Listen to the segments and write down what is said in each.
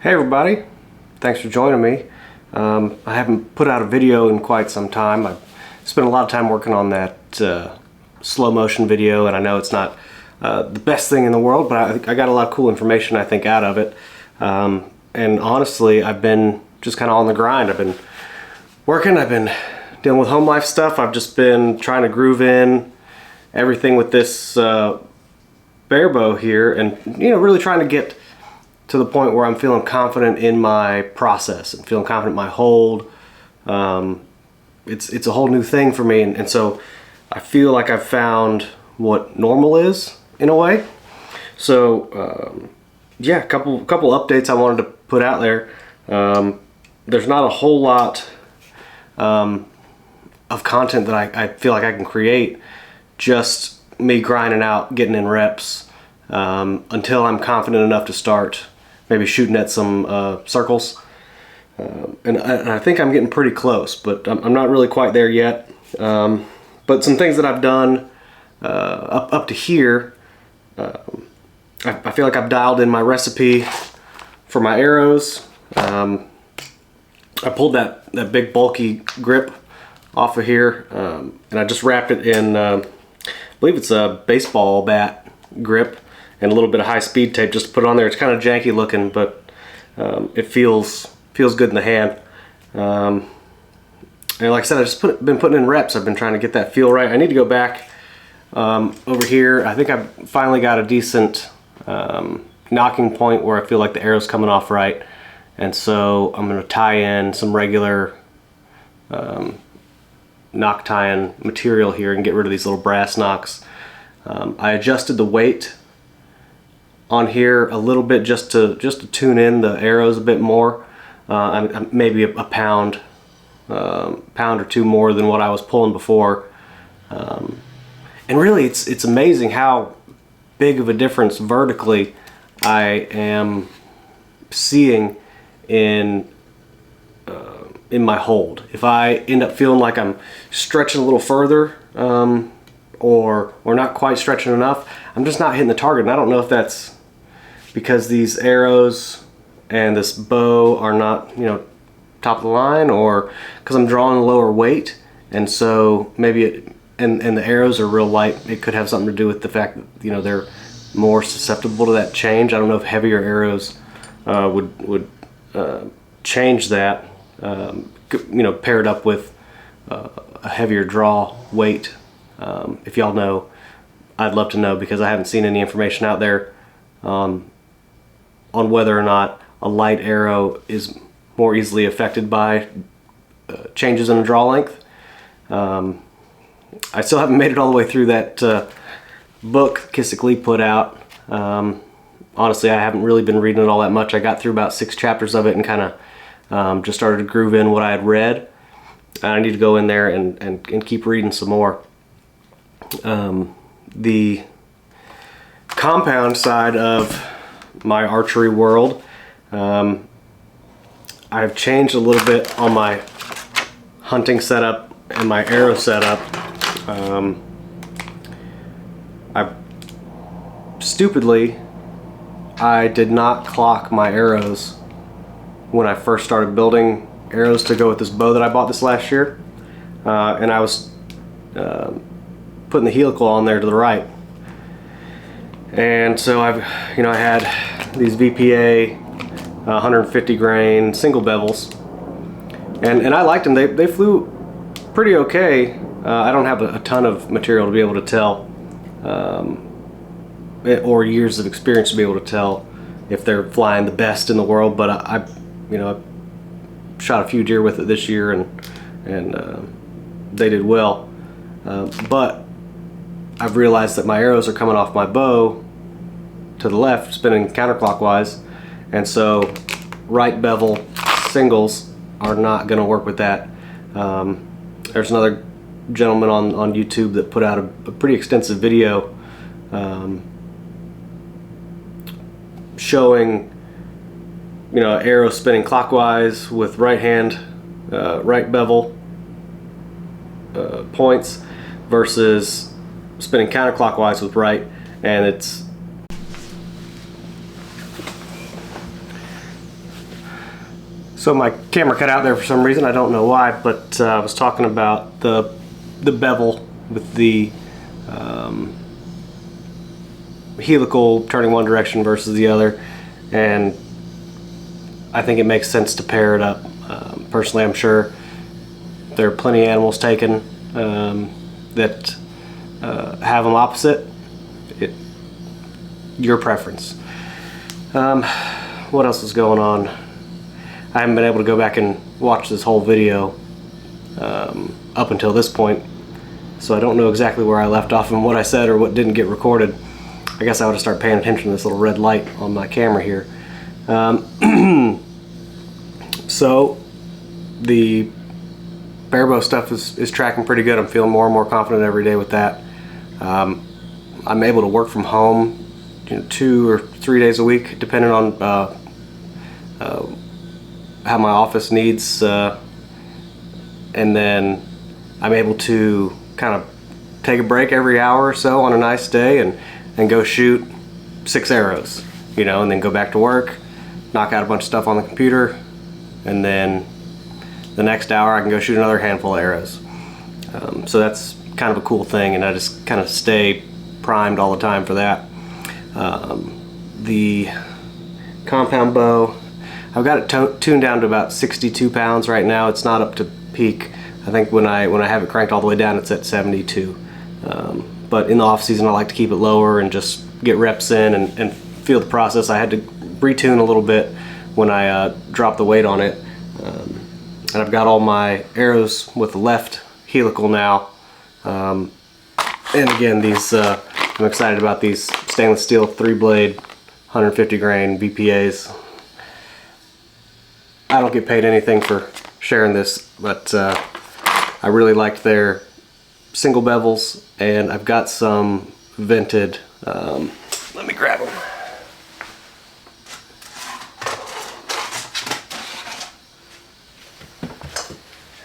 Hey everybody, thanks for joining me. I haven't put out a video in quite some time. I've spent a lot of time working on that slow motion video, and I know it's not the best thing in the world, but I got a lot of cool information I think out of it. And honestly, I've been just kind of on the grind. I've been working, I've been dealing with home life stuff. I've just been trying to groove in everything with this barebow here, and really trying to get to the point where I'm feeling confident in my process and feeling confident in my hold. It's a whole new thing for me, and so I feel like I've found what normal is in a way. So yeah, a couple updates I wanted to put out there. There's not a whole lot of content that I feel like I can create, just me grinding out, getting in reps until I'm confident enough to start maybe shooting at some circles. And I think I'm getting pretty close, but I'm not really quite there yet. But some things that I've done up to here, I feel like I've dialed in my recipe for my arrows. I pulled that big bulky grip off of here, and I just wrapped it in, I believe it's a baseball bat grip, and a little bit of high-speed tape just to put it on there. It's kind of janky looking, but it feels good in the hand. And like I said, I've just been putting in reps. I've been trying to get that feel right. I need to go back over here. I think I've finally got a decent knocking point where I feel like the arrow's coming off right. And so I'm going to tie in some regular knock tying material here and get rid of these little brass knocks. I adjusted the weight on here a little bit just to tune in the arrows a bit more. Maybe a pound or two more than what I was pulling before. And really it's amazing how big of a difference vertically I am seeing in my hold. If I end up feeling like I'm stretching a little further or not quite stretching enough, I'm just not hitting the target. And I don't know if that's because these arrows and this bow are not, top of the line, or because I'm drawing a lower weight, and so maybe and the arrows are real light. It could have something to do with the fact that they're more susceptible to that change. I don't know if heavier arrows would change that. Paired up with a heavier draw weight. If y'all know, I'd love to know, because I haven't seen any information out there on whether or not a light arrow is more easily affected by changes in the draw length. I still haven't made it all the way through that book Kissick Lee put out. Honestly, I haven't really been reading it all that much. I got through about 6 chapters of it and kind of just started to groove in what I had read. I need to go in there and keep reading some more. The compound side of my archery world, I've changed a little bit on my hunting setup and my arrow setup. I did not clock my arrows when I first started building arrows to go with this bow that I bought this last year, and I was putting the helical on there to the right, and so I had these VPA 150 grain single bevels, and I liked them. They flew pretty okay. I don't have a ton of material to be able to tell, or years of experience to be able to tell if they're flying the best in the world, but I shot a few deer with it this year, and they did well. But I've realized that my arrows are coming off my bow to the left, spinning counterclockwise, and so right bevel singles are not going to work with that. There's another gentleman on YouTube that put out a pretty extensive video showing arrow spinning clockwise with right hand right bevel points versus spinning counterclockwise with right, and So my camera cut out there for some reason, I don't know why, but I was talking about the bevel with the helical turning one direction versus the other, and I think it makes sense to pair it up. Personally, I'm sure there are plenty of animals taken that have them opposite. Your preference. What else is going on? I haven't been able to go back and watch this whole video up until this point, so I don't know exactly where I left off and what I said or what didn't get recorded. I guess I ought to start paying attention to this little red light on my camera here. So the barebow stuff is tracking pretty good. I'm feeling more and more confident every day with that. I'm able to work from home 2 or 3 days a week, depending on how my office needs, and then I'm able to kind of take a break every hour or so on a nice day and go shoot 6 arrows, and then go back to work, knock out a bunch of stuff on the computer, and then the next hour I can go shoot another handful of arrows. So that's kind of a cool thing, and I just kind of stay primed all the time for that. The compound bow, I've got it tuned down to about 62 pounds right now. It's not up to peak. I think when I have it cranked all the way down, it's at 72. But in the off season, I like to keep it lower and just get reps in and feel the process. I had to retune a little bit when I dropped the weight on it. And I've got all my arrows with the left helical now. And again, these I'm excited about these stainless steel 3-blade 150 grain BPAs. I don't get paid anything for sharing this, but I really liked their single bevels, and I've got some vented. Let me grab them.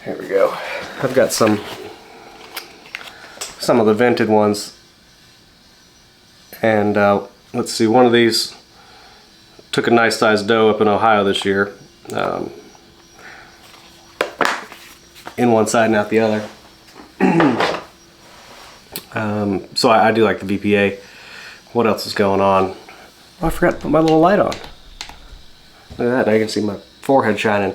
Here we go. I've got some of the vented ones, and let's see, one of these took a nice sized doe up in Ohio this year, in one side and out the other. So I do like the BPA. What else is going on? Oh, I forgot to put my little light on. Look at that, now you can see my forehead shining.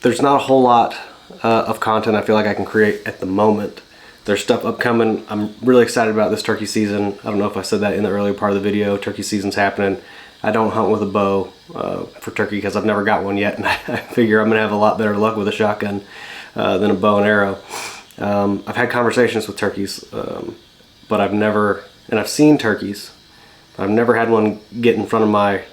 There's not a whole lot of content I feel like I can create at the moment. There's stuff upcoming. I'm really excited about this turkey season. I don't know if I said that in the earlier part of the video. Turkey season's happening. I don't hunt with a bow for turkey because I've never got one yet, and I figure I'm gonna have a lot better luck with a shotgun than a bow and arrow. I've had conversations with turkeys, but I've seen turkeys, but I've never had one get in front of my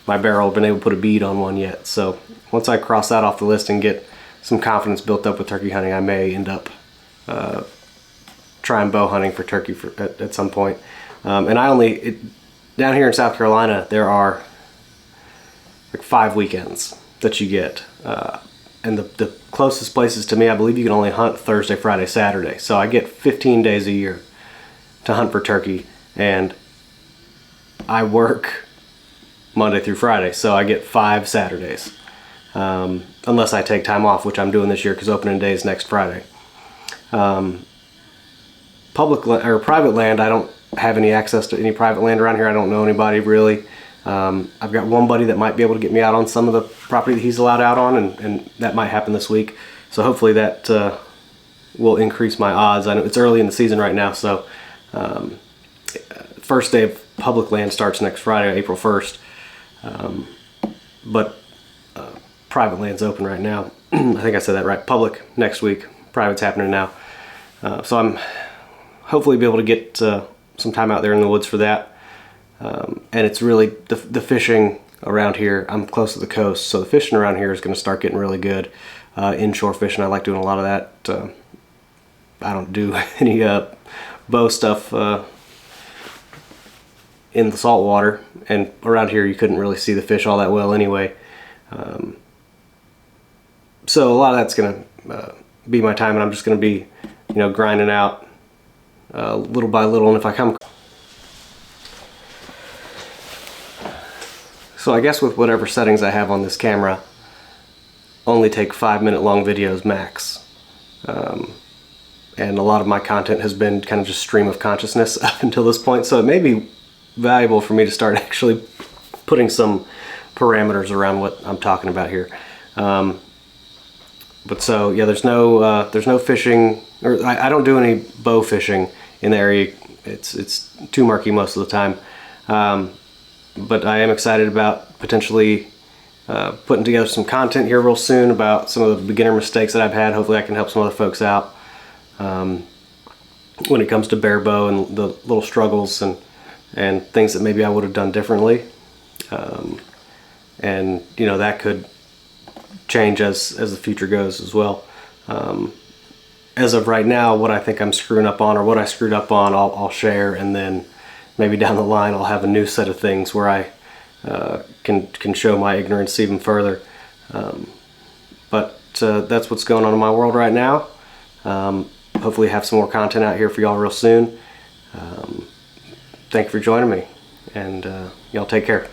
barrel, been able to put a bead on one yet. So once I cross that off the list and get some confidence built up with turkey hunting, I may end up trying bow hunting for turkey at some point. And down here in South Carolina, there are like 5 weekends that you get. And the closest places to me, I believe you can only hunt Thursday, Friday, Saturday. So I get 15 days a year to hunt for turkey, and I work Monday through Friday, so I get 5 Saturdays. Unless I take time off, which I'm doing this year because opening day is next Friday. Private land, I don't have any access to any private land around here. I don't know anybody really. I've got one buddy that might be able to get me out on some of the property that he's allowed out on, and that might happen this week. So hopefully that will increase my odds. I know it's early in the season right now, so first day of public land starts next Friday, April 1st. But private land's open right now. I think I said that right. Public next week, private's happening now. So I'm hopefully be able to get some time out there in the woods for that. And it's really the fishing around here. I'm close to the coast, so the fishing around here is going to start getting really good. Inshore fishing, I like doing a lot of that. I don't do any bow stuff in the salt water, and around here you couldn't really see the fish all that well anyway. So a lot of that's going to be my time, and I'm just going to be, grinding out little by little. And if I come, So I guess with whatever settings I have on this camera, only take 5-minute long videos max. And a lot of my content has been kind of just stream of consciousness up until this point, so it may be valuable for me to start actually putting some parameters around what I'm talking about here. But so yeah, there's no fishing, or I don't do any bow fishing in the area. It's too murky most of the time. But I am excited about potentially putting together some content here real soon about some of the beginner mistakes that I've had. Hopefully I can help some other folks out when it comes to barebow and the little struggles and things that maybe I would have done differently. And you know, that could change as the future goes as well. As of right now, what I think I'm screwing up on, or what I screwed up on, I'll share, and then maybe down the line I'll have a new set of things where I can show my ignorance even further. But that's what's going on in my world right now. Hopefully have some more content out here for y'all real soon. Thank you for joining me, and y'all take care.